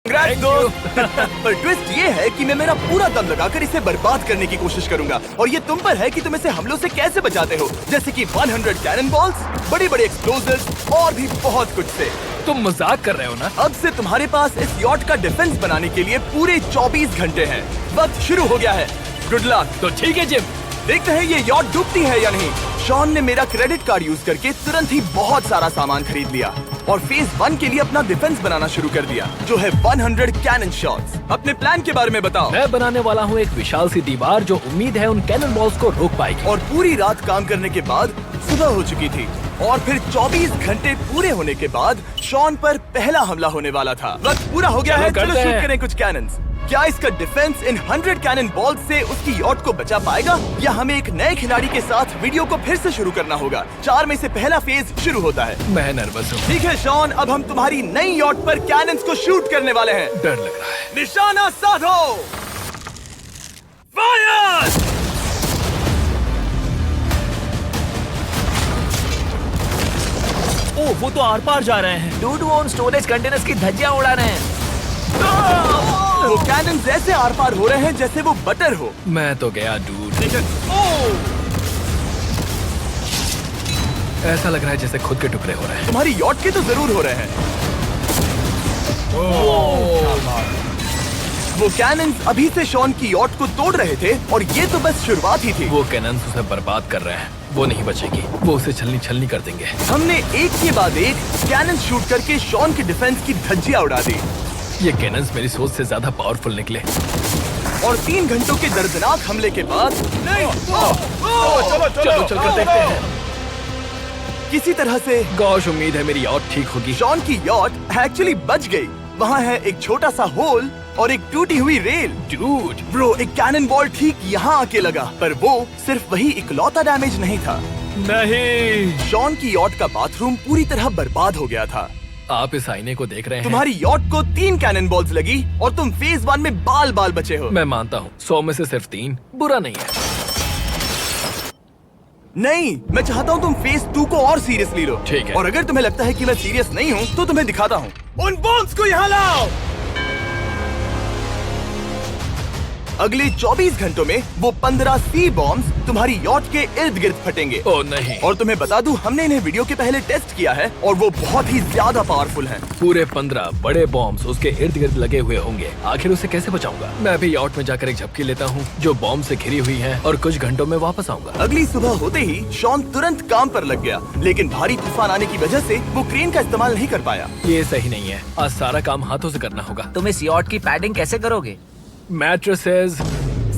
पर ट्विस्ट ये है कि मैं मेरा पूरा दम लगाकर इसे बर्बाद करने की कोशिश करूंगा और ये तुम पर है कि तुम इसे हमलों से कैसे बचाते हो, जैसे कि 100 कैनन बॉल्स, बड़े बड़े एक्सप्लोजिव्स और भी बहुत कुछ से। तुम मजाक कर रहे हो ना? अब से तुम्हारे पास इस यॉट का डिफेंस बनाने के लिए पूरे 24 घंटे हैं। वक्त शुरू हो गया है। Good luck. तो ठीक है जिम, देखते हैं ये यॉट डूबती है या नहीं। शॉन ने मेरा क्रेडिट कार्ड यूज करके तुरंत ही बहुत सारा सामान खरीद लिया और फेज 1 के लिए अपना डिफेंस बनाना शुरू कर दिया, जो है 100 कैनन शॉट्स। अपने प्लान के बारे में बताओ। मैं बनाने वाला हूँ एक विशाल सी दीवार जो उम्मीद है उन कैनन बॉल्स को रोक पाएगी। और पूरी रात काम करने के बाद सुबह हो चुकी थी और फिर 24 घंटे पूरे होने के बाद शॉन पर पहला हमला होने वाला था। वक्त पूरा हो गया है, चलो शूट करें कुछ कैनन्स। क्या इसका डिफेंस इन 100 कैनन बॉल्स से उसकी यॉट को बचा पाएगा या हमें एक नए खिलाड़ी के साथ वीडियो को फिर से शुरू करना होगा? 4 में से पहला फेज शुरू होता है। मैं नर्वस हूँ। ठीक है शॉन, अब हम तुम्हारी नई यॉट पर कैनन्स को शूट करने वाले हैं। डर लग रहा है। निशाना साधो। फायर! ओह, वो तो आर पार जा रहे हैं। डूड, वो उन स्टोरेज कंटेनर्स की धज्जियां उड़ा रहे हैं। वो कैनन्स ऐसे आर पार हो रहे हैं जैसे वो बटर हो। मैं तो गया डूड। ठीक है। ऐसा लग रहा है जैसे खुद के टुकड़े हो रहे हैं। तुम्हारी यॉट के तो जरूर हो रहे हैं। वो कैनन्स अभी से शॉन की यॉट को तोड़ रहे थे और ये तो बस शुरुआत ही थी। वो कैनन्स उसे बर्बाद कर रहे हैं। वो नहीं बचेगी। वो उसे छलनी छलनी कर देंगे। हमने एक के बाद एक कैनन शूट करके शॉन के डिफेंस की धज्जियां उड़ा दी। ये कैनन्स मेरी सोच से ज्यादा पावरफुल निकले। और 3 घंटों के दर्दनाक हमले के बाद चलो चलकर देखते हैं। किसी तरह से गॉश, उम्मीद है मेरी यॉट ठीक होगी। शॉन की यॉट एक्चुअली बच गई। वहाँ है एक छोटा सा होल और एक टूटी हुई रेल। डूड, ब्रो, एक कैनन बॉल ठीक यहाँ आके लगा, पर वो सिर्फ वही इकलौता डैमेज नहीं था। नहीं। शॉन की यॉट का बाथरूम पूरी तरह बर्बाद हो गया था। आप इस आईने को देख रहे हैं? तुम्हारी यॉट को 3 कैनन बॉल्स लगी और तुम फेज 1 में बाल बाल बचे हो। मैं मानता हूँ 100 में से सिर्फ 3 बुरा नहीं है। नहीं, मैं चाहता हूँ तुम फेज 2 को और सीरियसली लो। ठीक है। और अगर तुम्हें लगता है कि मैं सीरियस नहीं हूँ तो तुम्हें दिखाता हूँ। उन बॉम्ब्स को यहाँ लाओ। अगले 24 घंटों में वो 15 सी बॉम्ब्स तुम्हारी यॉट के इर्द गिर्द फटेंगे। ओह नहीं। और तुम्हें बता दूं, हमने इन्हें वीडियो के पहले टेस्ट किया है और वो बहुत ही ज्यादा पावरफुल हैं। पूरे 15 बड़े बॉम्ब्स उसके इर्द गिर्द लगे हुए होंगे। आखिर उसे कैसे बचाऊंगा? मैं अभी यॉट में जाकर एक झपकी लेता हूँ जो बॉम्ब से घिरी हुई है और कुछ घंटों में वापस आऊंगा। अगली सुबह होते ही शॉन तुरंत काम पर लग गया, लेकिन भारी तूफान आने की वजह से वो क्रेन का इस्तेमाल नहीं कर पाया। ये सही नहीं है। आज सारा काम हाथों से करना होगा। तुम इस यॉट की पैडिंग कैसे करोगे? मैट्रेसेस।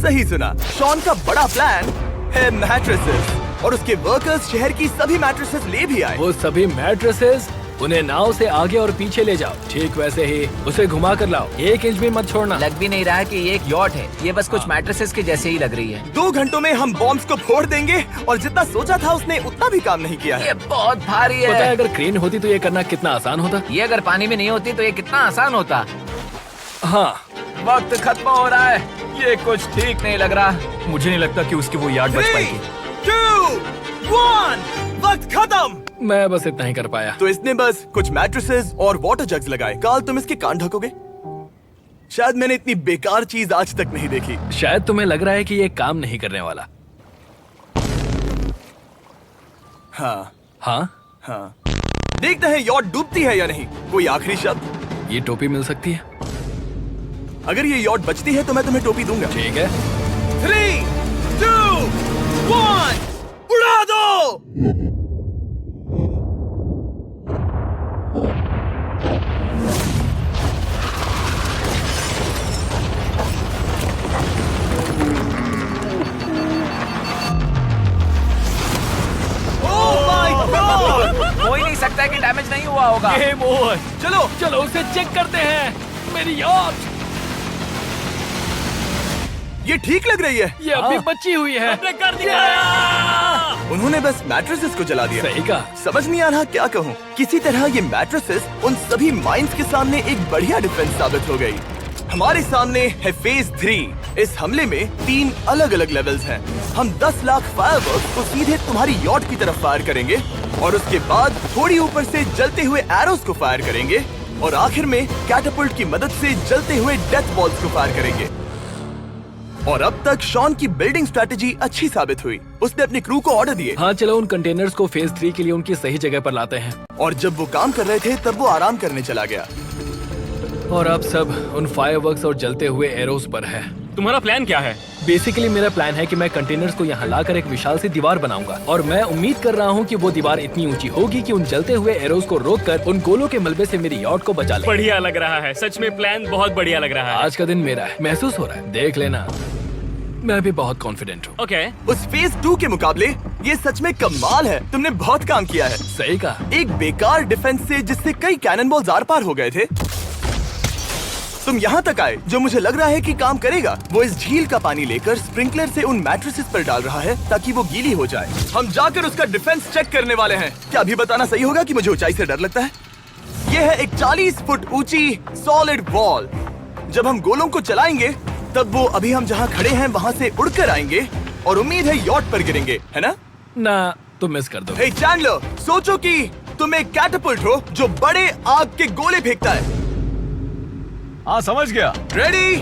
सही सुना, शॉन का बड़ा प्लान है मैट्रेसेस और उसके वर्कर्स शहर की सभी मैट्रेसेस ले भी आए। वो सभी मैट्रेसेस उन्हें नाव से आगे और पीछे ले जाओ। ठीक वैसे ही उसे घुमा कर लाओ। 1 इंच भी मत छोड़ना। लग भी नहीं रहा है कि ये एक यॉट है। ये बस कुछ मैट्रेसेस के जैसे ही लग रही है। 2 घंटों में हम बॉम्ब्स को फोड़ देंगे और जितना सोचा था उसने उतना भी काम नहीं किया है। ये बहुत भारी पता है है। अगर क्रेन होती तो ये करना कितना आसान होता। ये अगर पानी में नहीं होती तो ये कितना आसान होता। हाँ, वक्त खत्म हो रहा है। ये कुछ ठीक नहीं लग रहा। मुझे नहीं लगता कि उसकी वो यार्ड बच 3, पाएगी। 2, 1, वक्त खत्म। मैं बस इतना ही कर पाया। तो इसने बस कुछ मैट्रेसेस और वाटर जग्स लगाए। काल, तुम इसके कान ढकोगे? शायद मैंने इतनी बेकार चीज आज तक नहीं देखी। शायद तुम्हें लग रहा है कि ये काम नहीं करने वाला। हाँ हाँ, हाँ, देखते हैं यॉट डूबती है या नहीं। कोई आखिरी शब्द? ये टोपी मिल सकती है। अगर ये यॉट बचती है तो मैं तुम्हें टोपी दूंगा। ठीक है। 3, 2, 1, उड़ा दो। हो ही नहीं सकता है कि डैमेज नहीं हुआ होगा। Game over. चलो चलो उसे चेक करते हैं। मेरी यॉट, ये ठीक लग रही है। ये अभी बची हुई है। कर दिया। उन्होंने बस मैट्रेसेस को जला दिया। सही कहा। समझ नहीं आ रहा क्या कहूँ। किसी तरह ये मैट्रेसेस उन सभी माइंस के सामने एक बढ़िया डिफेंस साबित हो गई। हमारे सामने है फेज 3। इस हमले में 3 अलग अलग लेवल्स हैं। हम 10 लाख फायरवर्क्स को सीधे तुम्हारी यॉट की तरफ फायर करेंगे और उसके बाद थोड़ी ऊपर से जलते हुए एरोस को फायर करेंगे और आखिर में कैटापल्ट की मदद से जलते हुए डेथ बॉल्स को फायर करेंगे। और अब तक शॉन की बिल्डिंग स्ट्रेटेजी अच्छी साबित हुई। उसने अपनी क्रू को ऑर्डर दिए हाँ चलो उन कंटेनर्स को फेज 3 के लिए उनकी सही जगह पर लाते हैं। और जब वो काम कर रहे थे तब वो आराम करने चला गया। और अब सब उन फायरवर्क्स और जलते हुए एरोस पर है। तुम्हारा प्लान क्या है? बेसिकली मेरा प्लान है कि मैं कंटेनर्स को यहाँ लाकर एक विशाल सी दीवार बनाऊंगा और मैं उम्मीद कर रहा हूँ कि वो दीवार इतनी ऊंची होगी कि उन जलते हुए एरोस को रोककर उन गोलों के मलबे से मेरी यॉट को बचा ले। बढ़िया लग रहा है, सच में प्लान बहुत बढ़िया लग रहा है। आज का दिन मेरा है, महसूस हो रहा है, देख लेना। मैं भी बहुत कॉन्फिडेंट हूँ। ओके। उस फेज 2 के मुकाबले ये सच में कमाल है। तुमने बहुत काम किया है। सही कहा। एक बेकार डिफेंस से जिससे कई कैनन बॉल्स आर पार हो गए थे, तुम यहाँ तक आए जो मुझे लग रहा है कि काम करेगा। वो इस झील का पानी लेकर स्प्रिंकलर से उन मैट्रेसेस पर डाल रहा है ताकि वो गीली हो जाए। हम जाकर उसका डिफेंस चेक करने वाले हैं। क्या अभी बताना सही होगा कि मुझे ऊंचाई से डर लगता है? ये है एक 40 फुट ऊंची सॉलिड वॉल। जब हम गोलों को चलाएंगे तब वो अभी हम जहाँ खड़े हैं वहाँ से उड़कर आएंगे और उम्मीद है यॉट पर गिरेंगे, है ना? ना तुम मिस कर दो। हे चैंडलर, सोचो कि तुम एक कैटापल्ट हो जो बड़े आग के गोले फेंकता है। हाँ समझ गया। Ready,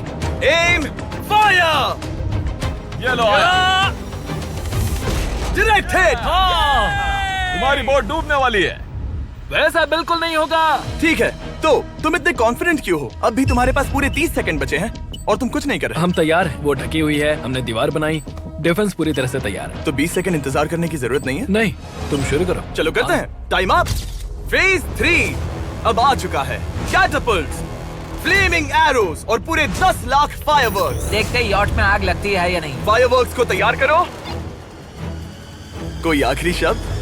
aim, fire. ये लो आया। Direct hit. तुम्हारी बोट डूबने वाली है। वैसा बिल्कुल नहीं होगा। ठीक है, तो तुम इतने कॉन्फिडेंट क्यों हो? अब भी तुम्हारे पास पूरे 30 सेकंड बचे हैं और तुम कुछ नहीं कर रहे। हम तैयार हैं, वो ढकी हुई है, हमने दीवार बनाई, डिफेंस पूरी तरह से तैयार है। तो 20 सेकंड इंतजार करने की जरूरत नहीं है। नहीं, तुम शुरू करो। चलो करते हैं। Time up. फेज 3 अब आ चुका है। कैटापल्ट्स, फ्लेमिंग एरोस और पूरे 10 लाख फायरवर्क्स। देखते ही यॉट में आग लगती है या नहीं। फायरवर्क्स को तैयार करो। कोई आखिरी शब्द?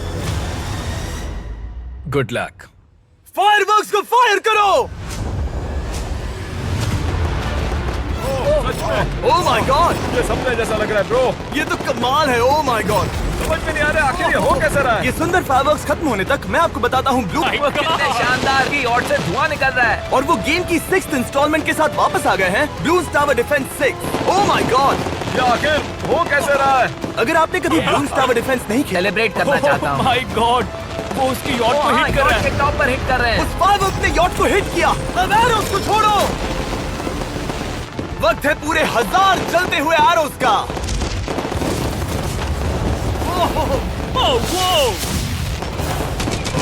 Good luck. फायरवर्क्स को फायर करो। ओह माय गॉड, ये सपने जैसा लग रहा है ब्रो। ये तो कमाल है। ओह माय गॉड, समझ में नहीं आ रहा आखिर ये हो कैसे रहा है। ये सुंदर फायरवर्क्स खत्म होने तक मैं आपको बताता हूँ ब्लू कितने शानदार की यॉट से धुआं निकल रहा है। और वो गेम की 6th इंस्टॉलमेंट के साथ वापस आ गए हैं, blues tower defence 6। Oh my God, ये आखिर हो कैसे रहा है। अगर आपने कभी ब्लूज टावर डिफेंस नहीं खेला, सेलिब्रेट करना चाहता हूँ। माय गॉड, वो उसकी यॉट को हिट कर रहा यॉट है। के टॉप पर हिट कर रहे हैं। उस फायरवर्क ने यॉट को हिट किया। अब एरोस को छोड़ो। वक्त है पूरे 1000 जलते हुए एरोस का।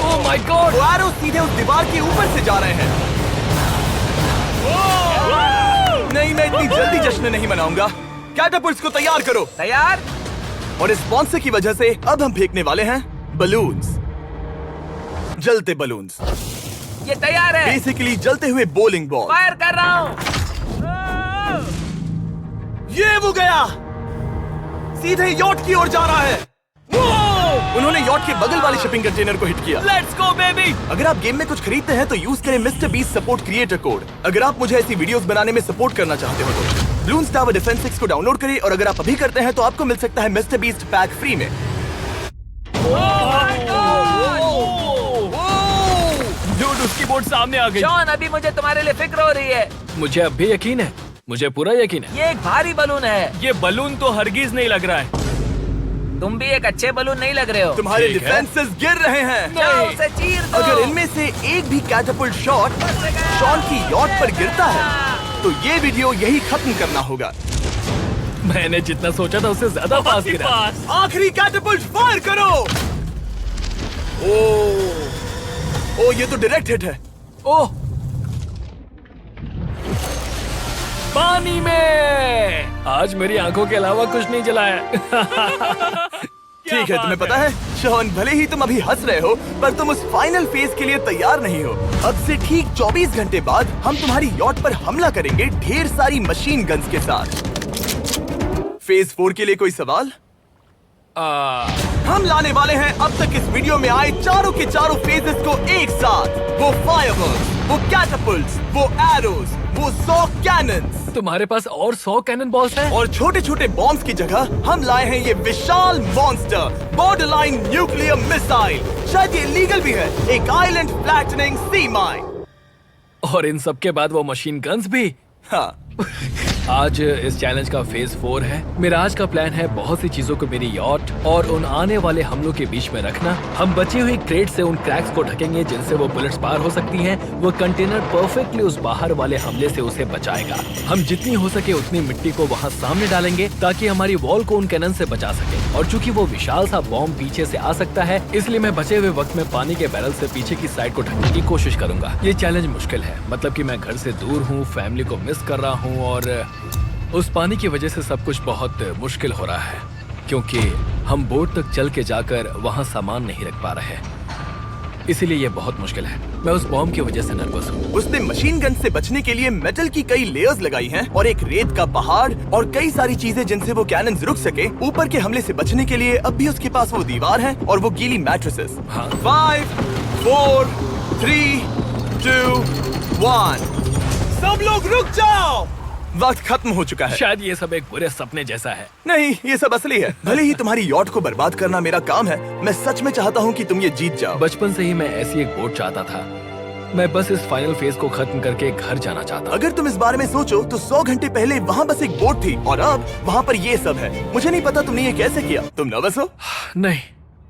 ओह माय गॉड, वो एरोस सीधे उस दीवार के ऊपर से जा रहे हैं। नहीं, मैं इतनी जल्दी जश्न नहीं मनाऊंगा। कैटापल्ट्स को तैयार करो। तैयार। और इस स्पॉन्सर की वजह से अब हम फेंकने वाले हैं बलून्स, जलते बलून्स। ये तैयार है। बेसिकली जलते हुए बोलिंग बॉल। फायर कर रहा हूँ। ये वो गया, सीधे यॉट की ओर जा रहा है। उन्होंने यॉट के बगल वाले शिपिंग कंटेनर को हिट किया। Let's go baby. अगर आप गेम में कुछ खरीदते हैं तो यूज करें mister beast support creator code. अगर आप मुझे ऐसी वीडियोस बनाने में सपोर्ट करना चाहते हो तो ब्लून्स टावर डिफेंस 6 को डाउनलोड करें और अगर आप अभी करते हैं तो आपको मिल सकता है मिस्टर बीस्ट पैक फ्री में। डूड, उसकी बोट सामने आ गई। जॉन, अभी मुझे तुम्हारे लिए फिक्र हो रही है। मुझे अब भी यकीन है, मुझे पूरा यकीन है। ये एक भारी बलून है। ये बलून तो हरगिज नहीं लग रहा है। तुम भी एक अच्छे बलून नहीं लग रहे हो। तुम्हारे ठीक है। डिफेंसेस गिर रहे हैं। जाओ उसे चीर दो। अगर इनमें से एक भी कैटापल्ट शॉट शॉन की यॉट पर गिरता है तो ये वीडियो यही खत्म करना होगा। मैंने जितना सोचा था उससे ज्यादा पास गिरा। पास। आखिरी कैटापल्ट फायर करो। ओ, ये तो डायरेक्ट हिट है। ओह, पानी में। आज मेरी आंखों के अलावा कुछ नहीं जला है। ठीक है, तुम्हें पता है शॉन, भले ही तुम अभी हंस रहे हो पर तुम उस फाइनल फेज के लिए तैयार नहीं हो। अब से ठीक 24 घंटे बाद हम तुम्हारी यॉट पर हमला करेंगे ढेर सारी मशीन गन्स के साथ। फेज 4 के लिए कोई सवाल? हम लाने वाले हैं अब तक इस वीडियो में आए चारों के चारों फेजेस को एक साथ। वो फायरवर्क्स, वो कैटापल्ट्स, वो एरोस, वो 100 कैनन्स। तुम्हारे पास और 100 कैनन बॉल्स हैं? और छोटे छोटे बॉम्ब्स की जगह हम लाए हैं ये विशाल मॉन्स्टर बॉर्डरलाइन न्यूक्लियर मिसाइल। शायद ये लीगल भी है, एक आइलैंड फ्लैटनिंग सी माइन। और इन सब के बाद वो मशीन गन्स भी। हाँ आज इस चैलेंज का फेज 4 है। मेरा आज का प्लान है बहुत सी चीजों को मेरी यॉट और उन आने वाले हमलों के बीच में रखना। हम बचे हुए क्रेट से उन क्रैक्स को ढकेंगे जिनसे वो बुलेट्स पार हो सकती हैं। वो कंटेनर परफेक्टली उस बाहर वाले हमले से उसे बचाएगा। हम जितनी हो सके उतनी मिट्टी को वहाँ सामने डालेंगे ताकि हमारी वॉल को उन कैनन से बचा सके। और चूंकि वो विशाल सा बॉम्ब पीछे से आ सकता है, इसलिए मैं बचे हुए वक्त में पानी के बैरल से पीछे की साइड को ढकने की कोशिश करूंगा। ये चैलेंज मुश्किल है, मतलब कि मैं घर से दूर हूँ, फैमिली को मिस कर रहा हूँ और उस पानी की वजह से सब कुछ बहुत मुश्किल हो रहा है क्योंकि हम बोट तक चल के जाकर वहाँ सामान नहीं रख पा रहे। इसीलिए ये बहुत मुश्किल है। मैं उस बॉम्ब की वजह से नर्वस हूँ। उसने मशीन गन से बचने के लिए मेटल की कई लेयर्स लगाई हैं और एक रेत का पहाड़ और कई सारी चीजें जिनसे वो कैनन रुक सके। ऊपर के हमले से बचने के लिए अब भी उसके पास वो दीवार है और वो गीली मैट्रेसेस। हाँ। 5, 4, 3, 2, 1 सब लोग रुक जाओ। वक्त खत्म हो चुका है। शायद ये सब एक बुरे सपने जैसा है। नहीं, ये सब असली है। भले ही तुम्हारी यॉट को बर्बाद करना मेरा काम है, मैं सच में चाहता हूँ कि तुम ये जीत जाओ। बचपन से ही मैं ऐसी एक बोट चाहता था। मैं बस इस फाइनल फेज को खत्म करके घर जाना चाहता हूँ। अगर तुम इस बारे में सोचो तो 100 घंटे पहले वहाँ बस एक बोट थी और अब वहाँ पर ये सब है। मुझे नहीं पता तुमने ये कैसे किया। तुम नर्वस हो? नहीं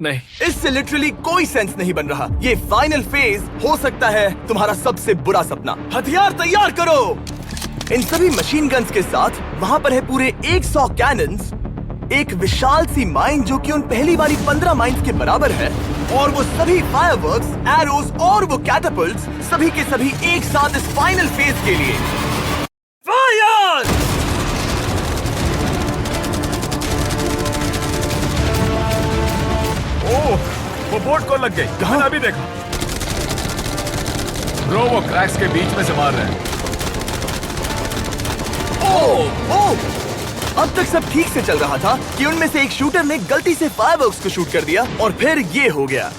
नहीं, इससे लिटरली कोई सेंस नहीं बन रहा। ये फाइनल फेज हो सकता है तुम्हारा सबसे बुरा सपना। हथियार तैयार करो। इन सभी मशीन गन्स के साथ वहाँ पर है पूरे 100 कैनन्स, एक विशाल सी माइन जो कि उन पहली वाली 15 माइंस के बराबर है और वो सभी फायरवर्क्स, एरोस और वो कैटापल्ट्स सभी के सभी एक साथ इस फाइनल फेज के लिए। फायर! ओह, वो बोट को लग गई। कहाँ? मैंने अभी देखा। ब्रो, वो क्रैक्स के बीच में से मार रहे हैं। ओह! अब तक सब ठीक से चल रहा था कि उनमें से एक शूटर ने गलती से फायरवर्क्स को शूट कर दिया और फिर ये हो गया।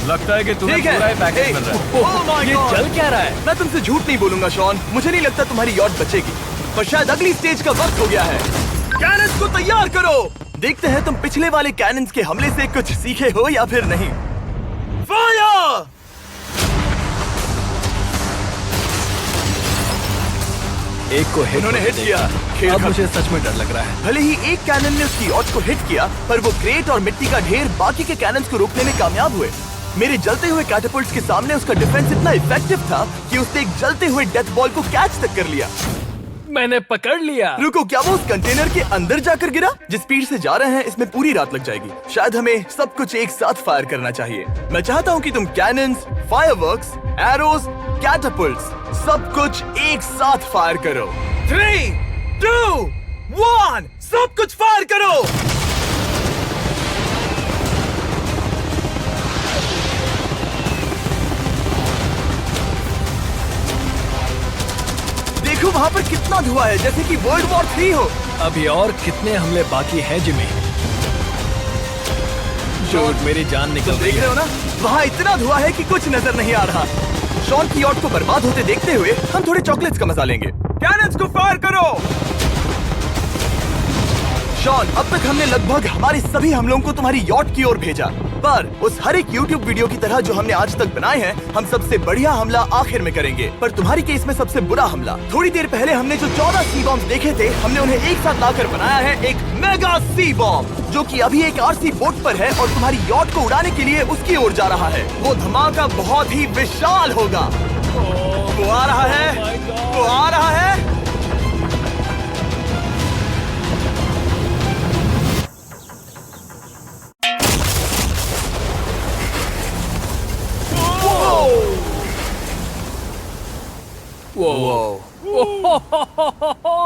लगता है कि तुम्हें ठीक है। पूरा ही पैकेज मिल रहा है। Oh my ये God! चल क्या रहा है? मैं तुमसे झूठ नहीं बोलूंगा शॉन, मुझे नहीं लगता तुम्हारी यॉट बचेगी, पर शायद अगली स्टेज का वक्त हो गया है। कैनन्स को तैयार करो। देखते हैं तुम पिछले वाले कैनन्स के हमले से कुछ सीखे हो या फिर नहीं। फायर! एक को हिट उन्होंने हिट किया। खेल अब खत्म। मुझे सच में डर लग रहा है। भले ही एक कैनन ने उसकी यॉट को हिट किया, पर वो क्रेट और मिट्टी का ढेर बाकी के कैनन्स को रोकने में कामयाब हुए। मेरे जलते हुए कैटापल्ट्स के सामने उसका डिफेंस इतना इफेक्टिव था कि उसने एक जलते हुए डेथ बॉल को कैच तक कर लिया। मैंने पकड़ लिया। रुको, क्या वो उस कंटेनर के अंदर जाकर गिरा? जिस स्पीड से जा रहे हैं इसमें पूरी रात लग जाएगी। शायद हमें सब कुछ एक साथ फायर करना चाहिए। मैं चाहता हूँ कि तुम कैनन्स, फायरवर्क्स, एरोस, कैटापल्ट्स सब कुछ एक साथ फायर करो। 3, 2, 1 सब कुछ फायर करो। देखो वहाँ पर कितना धुआं है, जैसे कि वर्ल्ड वॉर 3 हो। अभी और कितने हमले बाकी हैं जिमी? जो मेरी जान निकल तुम रही देख रहे है। हो ना, वहाँ इतना धुआं है कि कुछ नजर नहीं आ रहा। शॉन की यॉट को बर्बाद होते देखते हुए हम थोड़े चॉकलेट्स का मजा लेंगे। कैनन्स को फायर करो। शॉन, अब तक हमने लगभग हमारे सभी हमलों को तुम्हारी यॉट की ओर भेजा, पर उस हर एक YouTube वीडियो की तरह जो हमने आज तक बनाए हैं, हम सबसे बढ़िया हमला आखिर में करेंगे। पर तुम्हारी केस में सबसे बुरा हमला, थोड़ी देर पहले हमने जो 14 सी बॉम्ब देखे थे, हमने उन्हें एक साथ लाकर बनाया है एक मेगा सी बॉम्ब, जो कि अभी एक RC बोट पर है और तुम्हारी यॉट को उड़ाने के लिए उसकी ओर जा रहा है। वो धमाका बहुत ही विशाल होगा। वो आ रहा है, वो आ रहा है।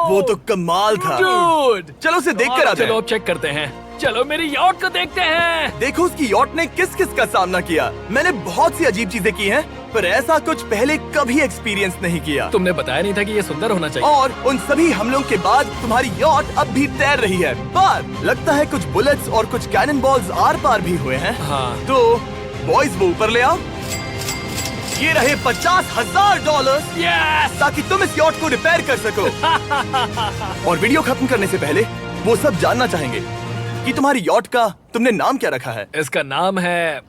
वो तो कमाल था। Dude! चलो उसे देख कर आते चलो हैं। अब चेक करते हैं। चलो मेरी यॉट को देखते हैं। देखो उसकी यॉट ने किस किस का सामना किया। मैंने बहुत सी अजीब चीजें की हैं, पर ऐसा कुछ पहले कभी एक्सपीरियंस नहीं किया। तुमने बताया नहीं था कि ये सुंदर होना चाहिए। और उन सभी हमलों के बाद तुम्हारी यॉट अब भी तैर रही है, पर लगता है कुछ बुलेट्स और कुछ कैनन बॉल्स आर पार भी हुए हैं। हाँ। तो बॉयज वो ऊपर ले आओ। ये रहे $50,000 Yes! ताकि तुम इस यॉट को रिपेयर कर सको। और वीडियो खत्म करने से पहले वो सब जानना चाहेंगे कि तुम्हारी यॉट का तुमने नाम क्या रखा है। इसका नाम है